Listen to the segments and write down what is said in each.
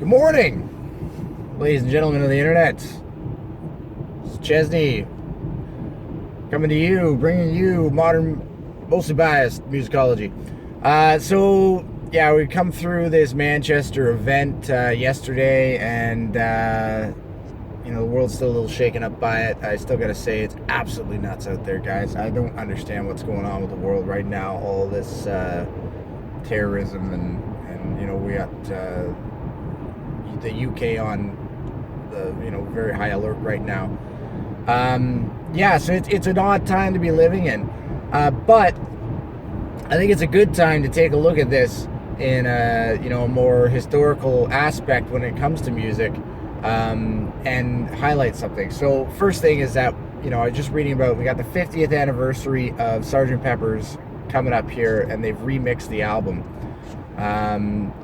Good morning, ladies and gentlemen of the internet. It's Chesney coming to you, bringing you modern, mostly biased musicology. We come through this Manchester event yesterday, and the world's still a little shaken up by it. I still gotta say, it's absolutely nuts out there, guys. I don't understand what's going on with the world right now. All this terrorism, and we got the UK on the very high alert right now. So it's an odd time to be living in, but I think it's a good time to take a look at this in a more historical aspect when it comes to music, and highlight something. So first thing is that I was just reading about, we got the 50th anniversary of Sgt Pepper's coming up here, and they've remixed the album.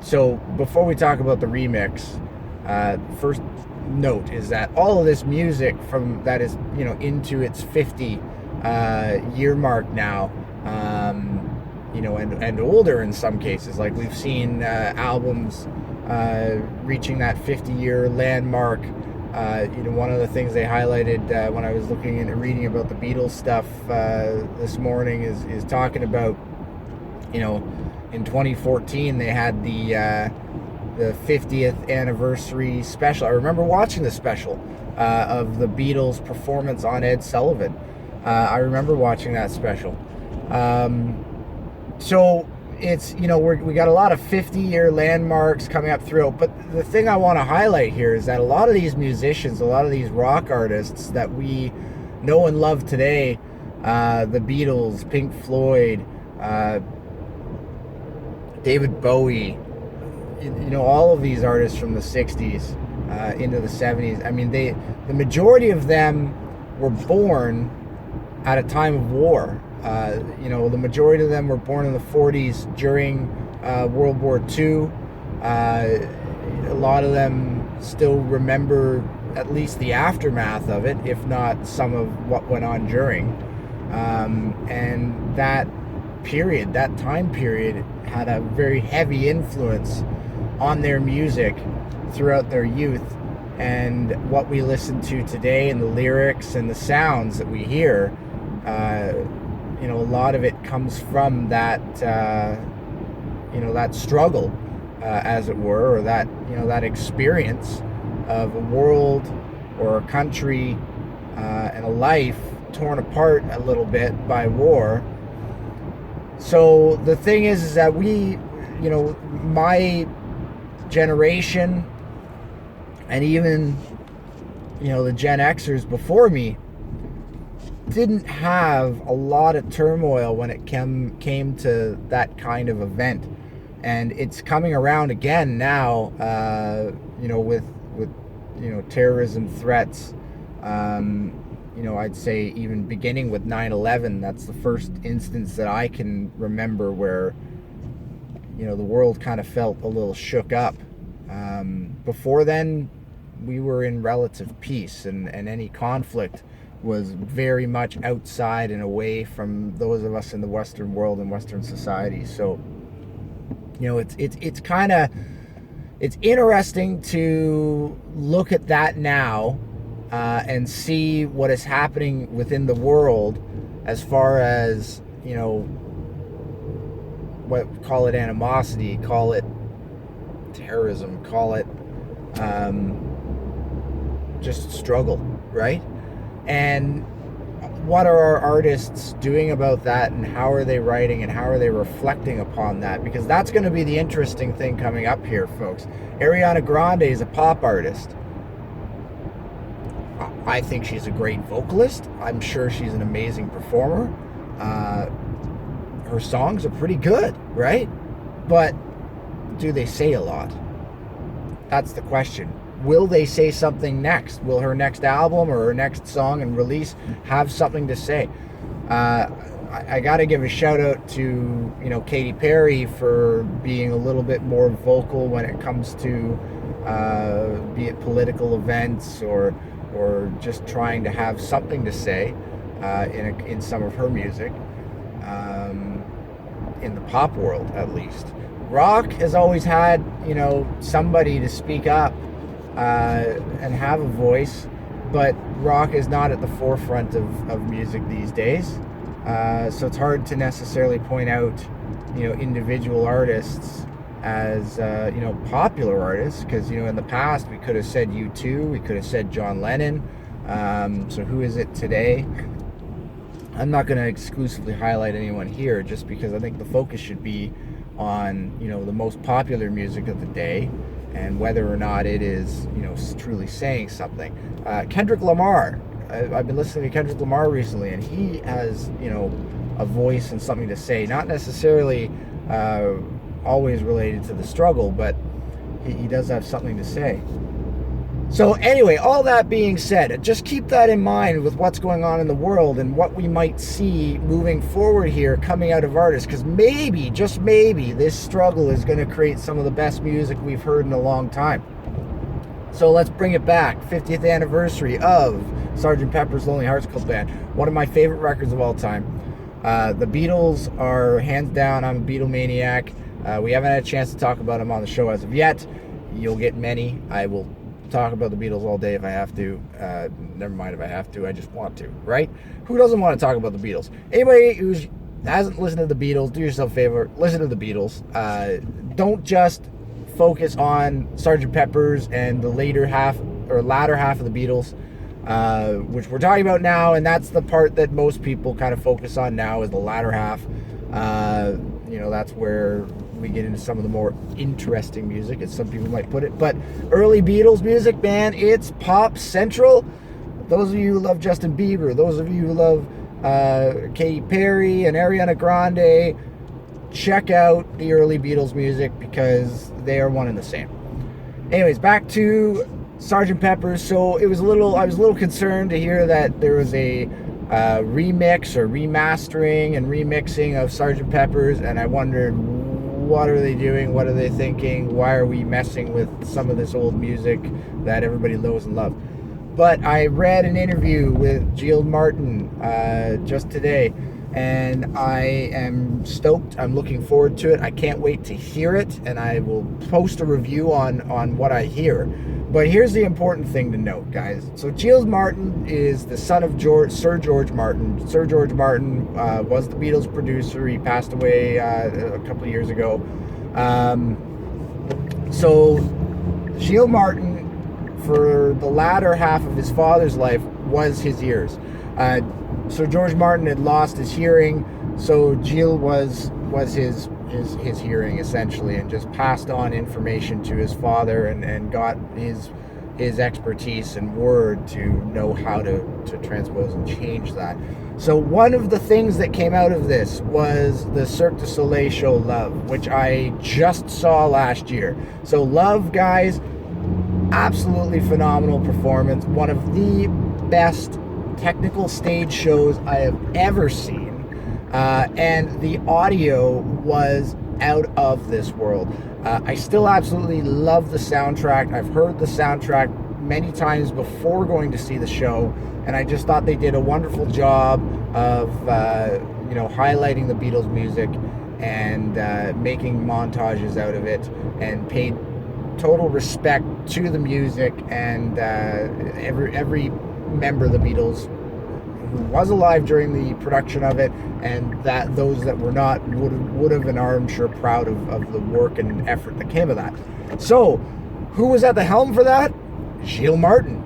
So before we talk about the remix, first note is that all of this music from that is into its 50 year mark now, and older in some cases. Like, we've seen albums reaching that 50-year landmark. One of the things they highlighted when I was looking and reading about the Beatles stuff this morning is talking about, in 2014 they had the 50th anniversary special. I remember watching the special of the Beatles' performance on Ed Sullivan. I remember watching that special. So it's, we got a lot of 50-year landmarks coming up throughout. But the thing I want to highlight here is that a lot of these musicians, a lot of these rock artists that we know and love today, the Beatles, Pink Floyd, David Bowie, all of these artists from the 60s into the 70s. I mean, the majority of them were born at a time of war. The majority of them were born in the 40s during World War II. A lot of them still remember at least the aftermath of it, if not some of what went on during. And that time period had a very heavy influence on their music throughout their youth, and what we listen to today, and the lyrics and the sounds that we hear, a lot of it comes from that that struggle, as it were, or that experience of a world or a country and a life torn apart a little bit by war. So the thing is that we, my generation, and even the Gen Xers before me, didn't have a lot of turmoil when it came to that kind of event. And it's coming around again now, with terrorism threats. I'd say even beginning with 9/11, that's the first instance that I can remember where the world kind of felt a little shook up. Before then, we were in relative peace, and any conflict was very much outside and away from those of us in the Western world and Western society. So it's kind of, it's interesting to look at that now, and see what is happening within the world, as far as call it animosity, call it terrorism, call it just struggle, right? And what are our artists doing about that, and how are they writing, and how are they reflecting upon that? Because that's going to be the interesting thing coming up here, folks. Ariana Grande is a pop artist. I think she's a great vocalist. I'm sure she's an amazing performer. Her songs are pretty good, right? But do they say a lot? That's the question. Will they say something next? Will her next album or her next song and release have something to say? I got to give a shout out to Katy Perry for being a little bit more vocal when it comes to be it political events or just trying to have something to say in some of her music, in the pop world at least. rock has always had, somebody to speak up and have a voice, but rock is not at the forefront of music these days. So it's hard to necessarily point out, individual artists as, popular artists, because, in the past we could have said U2, we could have said John Lennon. So who is it today? I'm not going to exclusively highlight anyone here, just because I think the focus should be on, the most popular music of the day and whether or not it is, truly saying something. Kendrick Lamar, I've been listening to Kendrick Lamar recently, and he has, a voice and something to say, not necessarily always related to the struggle, but he does have something to say. So anyway, all that being said, just keep that in mind with what's going on in the world and what we might see moving forward here coming out of artists, because maybe, just maybe, this struggle is going to create some of the best music we've heard in a long time. So let's bring it back. 50th anniversary of Sgt Pepper's Lonely Hearts Club Band. One of my favorite records of all time. The Beatles are hands down. I'm a Beatlemaniac. We haven't had a chance to talk about them on the show as of yet. You'll get many. I will talk about the Beatles all day if I have to. Never mind if I have to, I just want to, right? Who doesn't want to talk about the Beatles? Anybody who hasn't listened to the Beatles, do yourself a favor, listen to the Beatles. Don't just focus on Sgt. Pepper's and the latter half of the Beatles, which we're talking about now, and that's the part that most people kind of focus on now, is the latter half. That's where we get into some of the more interesting music, as some people might put it. But early Beatles music, man, it's pop central. Those of you who love Justin Bieber, those of you who love Katy Perry and Ariana Grande, check out the early Beatles music, because they are one and the same. Anyways, back to Sgt. Pepper. So I was a little concerned to hear that there was a remix or remastering and remixing of Sgt. Pepper's, and I wondered, what are they doing? What are they thinking? Why are we messing with some of this old music that everybody knows and loves? But I read an interview with Jill Martin just today, and I am stoked. I'm looking forward to it. I can't wait to hear it, and I will post a review on what I hear. But here's the important thing to note, guys. So Jill Martin is the son of Sir George Martin. Sir George Martin was the Beatles producer. He passed away a couple of years ago. So Jill Martin, for the latter half of his father's life, was his ears. Sir George Martin had lost his hearing, so Jill was his hearing, essentially, and just passed on information to his father and got his expertise and word to know how to transpose and change that. So one of the things that came out of this was the Cirque du Soleil show Love, which I just saw last year. So Love, guys, absolutely phenomenal performance. One of the best technical stage shows I have ever seen. And the audio was out of this world. I still absolutely love the soundtrack. I've heard the soundtrack many times before going to see the show, and I just thought they did a wonderful job of highlighting the Beatles music and making montages out of it, and paid total respect to the music and every member of the Beatles who was alive during the production of it, and that those that were not would have and are, I'm sure, proud of the work and effort that came of that. So who was at the helm for that? Jill Martin.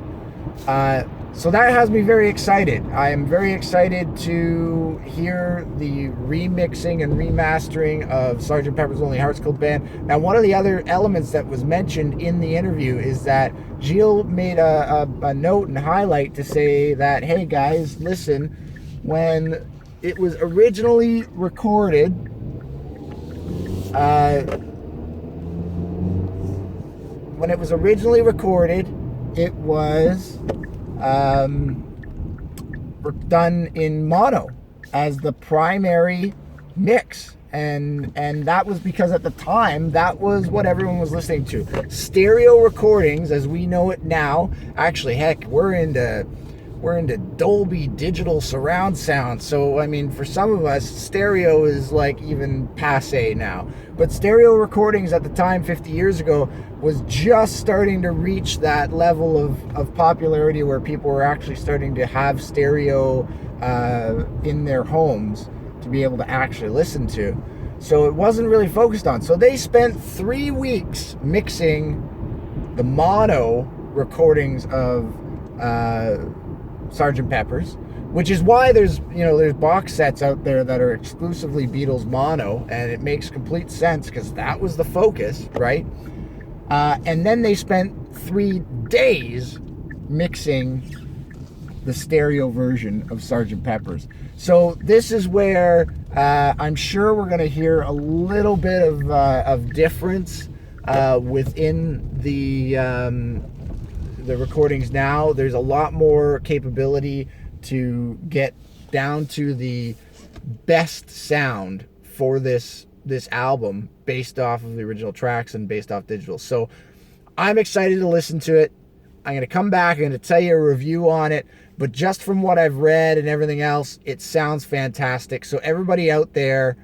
So that has me very excited. I am very excited to hear the remixing and remastering of Sgt. Pepper's Lonely Hearts Club Band. Now, one of the other elements that was mentioned in the interview is that Jill made a note and highlight to say that, hey guys, listen, when it was originally recorded, it was done in mono as the primary mix, and that was because at the time that was what everyone was listening to. Stereo recordings, as we know it now, actually, heck, we're into we're into Dolby digital surround sound. So, I mean, for some of us, stereo is like even passe now. But stereo recordings at the time, 50 years ago, was just starting to reach that level of popularity where people were actually starting to have stereo in their homes to be able to actually listen to. So it wasn't really focused on. So they spent 3 weeks mixing the mono recordings of Sgt. Pepper's, which is why there's box sets out there that are exclusively Beatles mono, and it makes complete sense because that was the focus, right? And then they spent 3 days mixing the stereo version of Sgt. Pepper's. So this is where I'm sure we're going to hear a little bit of difference within the recordings now. There's a lot more capability to get down to the best sound for this album based off of the original tracks and based off digital. So I'm excited to listen to it. I'm going to come back and tell you a review on it, but just from what I've read and everything else, it sounds fantastic. So everybody out there,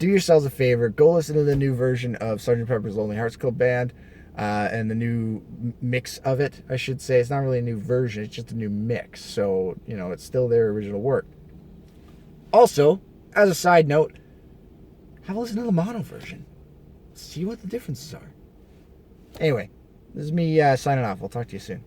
do yourselves a favor, go listen to the new version of Sgt. Pepper's Lonely Hearts Club Band, and the new mix of it, I should say. It's not really a new version, it's just a new mix. So, it's still their original work. Also, as a side note, have a listen to the mono version. See what the differences are. Anyway, this is me signing off. I'll talk to you soon.